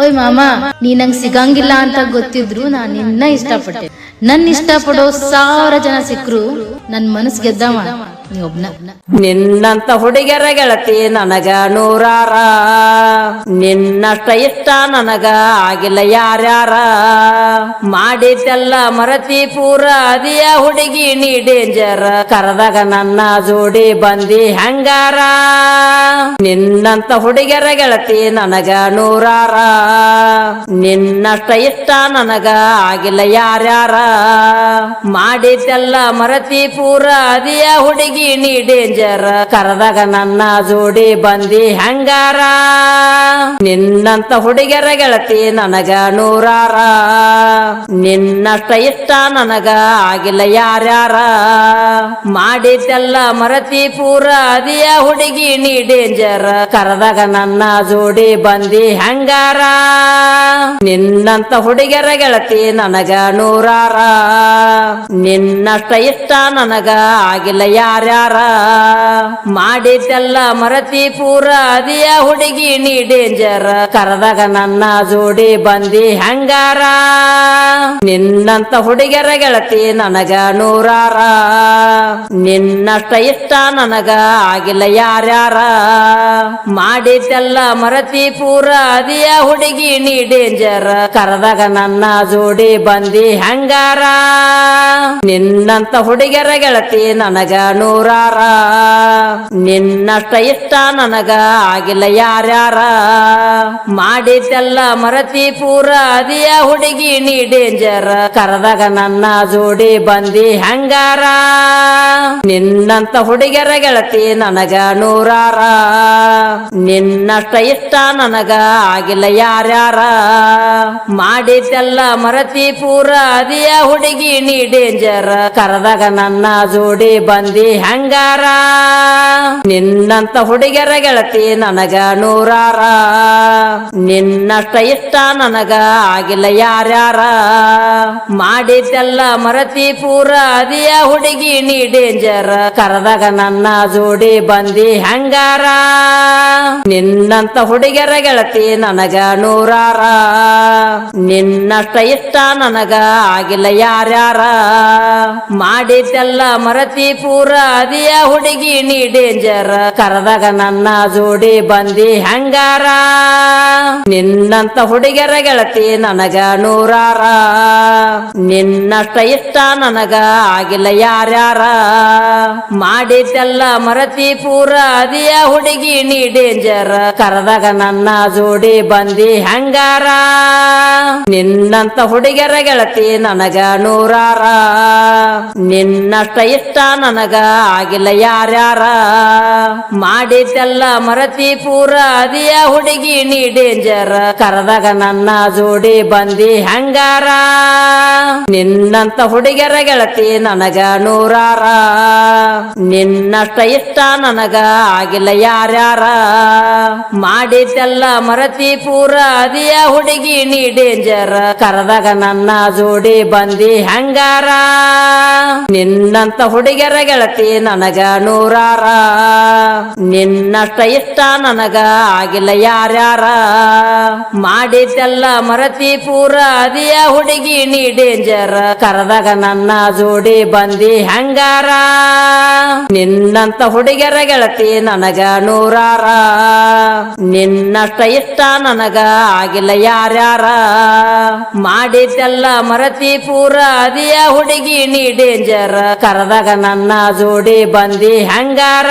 ಓಯ್ ಮಾಮ, ನೀ ನಂಗ್ ಸಿಗಂಗಿಲ್ಲ ಅಂತ ಗೊತ್ತಿದ್ರು ನಾನ್ ನಿನ್ನ ಇಷ್ಟಪಟ್ಟೆ. ನನ್ ಇಷ್ಟಪಡೋ 1000 ಜನ ಸಿಕ್ರು ನನ್ ಮನಸ್ ಗೆದ್ದವ ನೀ ಒಬ್ನ. ನಿನ್ನಂತ ಹುಡುಗರ ಗೆಳತಿ ನನಗ ನೂರಾರ, ನಿನ್ನಷ್ಟ ಇಷ್ಟ ನನಗ ಆಗಿಲ್ಲ ಯಾರ್ಯಾರ. ಮಾಡಿದ್ದೆಲ್ಲ ಮರತಿ ಪೂರ ಅದಿಯ ಹುಡುಗಿ ನೀ ಡೇಂಜರ್, ಕರೆದಾಗ ನನ್ನ ಜೋಡಿ ಬಂದಿ ಹೆಂಗಾರ. ನಿನ್ನಂತ ಹುಡುಗರ ಗೆಳತಿ ನನಗ ನೂರಾರ, ನಿನ್ನಷ್ಟ ಇಷ್ಟ ನನಗ ಆಗಿಲ್ಲ ಯಾರ್ಯಾರ. ಮಾಡಿದ್ದೆಲ್ಲ ಮರತಿ ಪೂರ ಅದಿಯ ಹುಡುಗಿ ನೀ ಡೇಂಜರ್, ಕರೆದಾಗ ನನ್ನ ಜೋಡಿ ಬಂದಿ ಹೆಂಗಾರ. ನಿನ್ನಂತ ಹುಡುಗರ ಗೆಳತಿ ನನಗ ನೂರಾರ, ನಿನ್ನಷ್ಟ ಇಷ್ಟ ನನಗ ಆಗಿಲ್ಲ ಯಾರ್ಯಾರ. ಮಾಡಿದ್ದೆಲ್ಲ ಮರತಿ ಪೂರ ಅದಿಯ ಹುಡುಗಿ ನೀ ಡೇಂಜರ್, ಕರೆದಾಗ ನನ್ನ ಜೋಡಿ ಬಂದಿ ಹೆಂಗಾರ. ನಿನ್ನಂತ ಹುಡುಗರ ಗೆಳತಿ ನನಗ ನೂರಾರ, ನಿನ್ನಷ್ಟ ಇಷ್ಟ ನನಗ ಆಗಿಲ್ಲ ಯಾರ್ಯಾರ. ಮಾಡಿದ್ದೆಲ್ಲ ಮರತಿ ಪೂರ ಅದಿಯ ಹುಡುಗಿ ನೀ ಡೇಂಜರ್, ಕರೆದಾಗ ನನ್ನ ಜೋಡಿ ಬಂದಿ ಹೆಂಗಾರ. ನಿನ್ನಂತ ಹುಡುಗರ ಗೆಳತಿ ನನಗ ನೂರಾರ, ನಿನ್ನಷ್ಟ ಇಷ್ಟ ನನಗ ಆಗಿಲ್ಲ ಯಾರ್ಯಾರ. ಮಾಡಿದ್ದೆಲ್ಲ ಮರತಿ ಪೂರ ಅದಿಯ ಹುಡುಗಿ ನೀ ಡೇಂಜರ್, ಕರೆದಾಗ ನನ್ನ ಜೋಡಿ ಬಂದಿ ಹೆಂಗಾರ. ನಿನ್ನಂತ ಹುಡುಗರ ಗೆಳತಿ ನನಗ ನೂರಾರ, ನಿನ್ನಷ್ಟ ಇಷ್ಟ ನನಗ ಆಗಿಲ್ಲ ಯಾರ್ಯಾರ. ಮಾಡಿದ್ದೆಲ್ಲ ಮರತಿ ಪೂರ ಅದಿಯ ಹುಡುಗಿ ನೀ ಡೇಂಜರ್, ಕರೆದಾಗ ನನ್ನ ಜೋಡಿ ಬಂದಿ ಹೆಂಗಾರ. ನಿನ್ನಂತ ಹುಡುಗರ ಗೆಳತಿ ನನಗ ನೂರಾರ, ನಿನ್ನಷ್ಟ ಇಷ್ಟ ನನಗ ಆಗಿಲ್ಲ ಯಾರ್ಯಾರ. ಮಾಡಿದ್ದೆಲ್ಲ ಮರತಿ ಪೂರ ಅದಿಯ ಹುಡುಗಿ ನೀ ಡೇಂಜರ್, ಕರೆದಾಗ ನನ್ನ ಜೋಡಿ ಬಂದಿ ಹೆಂಗಾರ. ನಿನ್ನಂತ ಹುಡುಗರ ಗೆಳತಿ ನನಗ ನೂರಾರ, ನಿನ್ನಷ್ಟ ಇಷ್ಟ ನನಗ ಆಗಿಲ್ಲ ಯಾರ್ಯಾರ. ಮಾಡಿದ್ದೆಲ್ಲ ಮರತಿ ಪೂರ ಅದಿಯ ಹುಡುಗಿ ನೀ ಡೇಂಜರ್, ಕರೆದಾಗ ನನ್ನ ಜೋಡಿ ಬಂದಿ ಹೆಂಗಾರ. ನಿನ್ನಂತ ಹುಡುಗರ ಗೆಳತಿ ನನಗ ನೂರಾರ, ನಿನ್ನಷ್ಟ ಇಷ್ಟ ನನಗ ಆಗಿಲ್ಲ ಯಾರ್ಯಾರ. ಮಾಡಿದ್ದೆಲ್ಲ ಮರತಿ ಪೂರ ಅದಿಯ ಹುಡುಗಿ ನೀ ಡೇಂಜರ್, ಕರೆದಾಗ ನನ್ನ ಜೋಡಿ ಬಂದಿ ಹೆಂಗಾರ. ನಿನ್ನಂತ ಹುಡುಗರ ಗೆಳತಿ ನನಗ ನೂರಾರ, ನಿನ್ನಷ್ಟ ಇಷ್ಟ ನನಗ ಆಗಿಲ್ಲ ಯಾರ್ಯಾರ. ಮಾಡಿದ್ದೆಲ್ಲ ಮರತಿ ಪೂರ ಅದಿಯ ಹುಡುಗಿ ನೀ ಡೇಂಜರ್, ಕರೆದಾಗ ನನ್ನ ಜೋಡಿ ಬಂದಿ ಹೆಂಗಾರ. ನಿನ್ನಂತ ಹುಡುಗರ ಗೆಳತಿ ನನಗ ನೂರಾರ, ನಿನ್ನಷ್ಟ ಇಷ್ಟ ನನಗ ಆಗಿಲ್ಲ ಯಾರ್ಯಾರ. ಮಾಡಿದ್ದೆಲ್ಲ ಮರತಿ ಪೂರ ಅದಿಯ ಹುಡುಗಿ ನೀ ಡೇಂಜರ್, ಕರೆದಾಗ ನನ್ನ ಜೋಡಿ ಬಂದಿ ಹೆಂಗಾರ. ನಿನ್ನಂತ ಹುಡುಗರ ಗೆಳತಿ ನನಗ ನೂರಾರ, ನಿನ್ನಷ್ಟ ಇಷ್ಟ ನನಗ ಆಗಿಲ್ಲ ಯಾರ್ಯಾರ. ಮಾಡಿದ್ದೆಲ್ಲ ಮರತಿ ಪೂರ ಅದಿಯ ಹುಡುಗಿ ನೀ ಡೇಂಜರ್, ಕರೆದಾಗ ನನ್ನ ಜೋಡಿ ಬಂದಿ ಹೆಂಗಾರ. ನಿನ್ನಂತ ಹುಡುಗರ ಗೆಳತಿ ನನಗ ನೂರಾರ, ನಿನ್ನಷ್ಟ ಇಷ್ಟ ನನಗ ಆಗಿಲ್ಲ ಯಾರ್ಯಾರ. ಮಾಡಿದ್ದೆಲ್ಲ ಮರತಿ ಪೂರ ಅದಿಯ ಹುಡುಗಿ ನೀ ಡೇಂಜರ್, ಕರೆದಾಗ ನನ್ನ ಜೋಡಿ ಬಂದಿ ಹೆಂಗಾರ. ನಿನ್ನಂತ ಹುಡುಗರ ಗೆಳತಿ ನನಗ ನೂರಾರ, ನಿನ್ನಷ್ಟ ಇಷ್ಟ ನನಗ ಆಗಿಲ್ಲ ಯಾರ್ಯಾರ. ಮಾಡಿದ್ದೆಲ್ಲ ಮರತಿ ಪೂರ ಅದಿಯ ಹುಡುಗಿ ನೀ ಡೇಂಜರ್, ಕರೆದಾಗ ನನ್ನ ಜೋಡಿ ಬಂದಿ ಹೆಂಗಾರ.